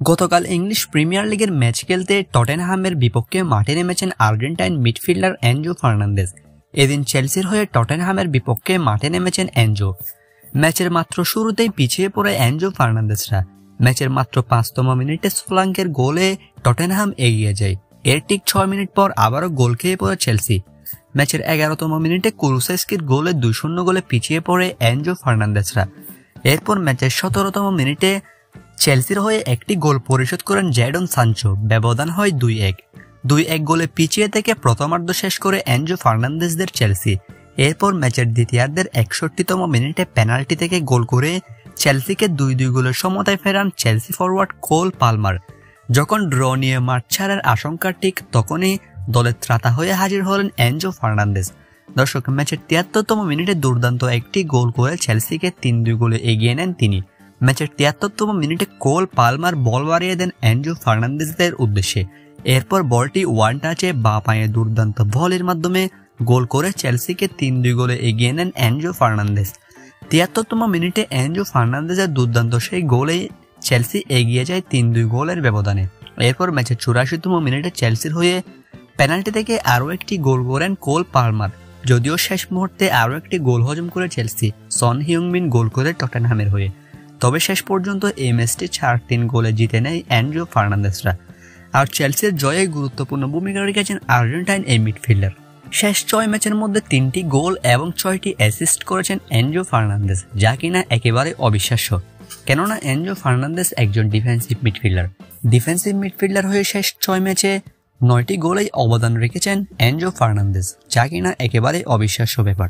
গতকাল English premier লিগের match খেলতে টটেনহামের বিপক্ষে মাঠে নেমেছেন আর্জেন্টাইন মিডফিল্ডার এনজো ফার্নান্দেজ। এদিন চেলসির হয়ে টটেনহামের বিপক্ষে মাঠে নেমেছেন এনজো। ম্যাচের মাত্র শুরুতেই পিছিয়ে পড়ে এনজো ফার্নান্দেজরা। ম্যাচের মাত্র 5তম মিনিটে সোলাঙ্কের গোলে টটেনহাম এগিয়ে যায়। এর ঠিক 6 মিনিট পর আবারও গোল খেয়ে পড়ে চেলসি। ম্যাচের 11তম মিনিটে কুলুসেস্কির গোলে 2-0 গোলে পিছিয়ে পড়ে এনজো ফার্নান্দেজরা। এরপর ম্যাচের 17তম মিনিটে চেলসির হয়ে একটি গোল পরিশোধ করেন জ্যাডন সানচো। ব্যবধান হয় 2-1 গোলে পিছিয়ে থেকে প্রথমার্ধ শেষ করে এনজো ফার্নান্দেজদের চেলসি। এরপর ম্যাচের দ্বিতীয়ার্ধের 61তম মিনিটে পেনাল্টি থেকে গোল করে চেলসিকে 2-2 গোলের সমতায় ফেরান চেলসি ফরওয়ার্ড কোল পালমার। যখন ড্র নিয়ে মাঠ ছাড়ার আশঙ্কা ঠিক তখনই দলের ত্রাতা হয়ে হাজির হলেন এনজো ফার্নান্দেজ। দর্শক, ম্যাচের 73তম মিনিটে দুর্দান্ত একটি গোল করে চেলসিকে 3-2 গোলে এগিয়ে নেন তিনি। ম্যাচের 73তম মিনিটে কোল পালমার বল বাড়িয়ে দেন এনজো ফার্নান্দেজদের উদ্দেশ্যে। এরপর বলটি ওয়ান টাচে বাঁ পায়ে দুর্দান্ত ভলির মাধ্যমে গোল করে চেলসিকে 3-2 গোলে এগিয়ে নেন এনজো ফার্নান্দেজ। 73তম মিনিটে এনজো ফার্নান্দেজের দুর্দান্ত সেই গোলে চেলসি এগিয়ে যায় 3-2 গোলের ব্যবধানে। এরপর ম্যাচের 84তম মিনিটে চেলসির হয়ে পেনাল্টি থেকে আরও একটি গোল করেন কোল পালমার। যদিও শেষ মুহূর্তে আরও একটি গোল হজম করে চেলসি, সন হিউংমিন গোল করে টটেনহামের হয়ে। তবে শেষ পর্যন্ত এই ম্যাচটি 4-3 গোলে জিতে নেয় এনজো ফার্নান্দেজরা। আর চেলসির জয়ে গুরুত্বপূর্ণ ভূমিকা রেখেছেন আর্জেন্টাইন এই মিডফিল্ডার। শেষ 6 ম্যাচের মধ্যে 3টি গোল এবং 6টি অ্যাসিস্ট করেছেন এনজো ফার্নান্দেজ, যা কিনা একেবারে অবিশ্বাস্য। কেননা এনজো ফার্নান্দেজ একজন ডিফেন্সিভ মিডফিল্ডার হয়ে শেষ 6 ম্যাচে 9টি গোলেই অবদান রেখেছেন এনজো ফার্নান্দেজ, যা কিনা একেবারে অবিশ্বাস্য ব্যাপার।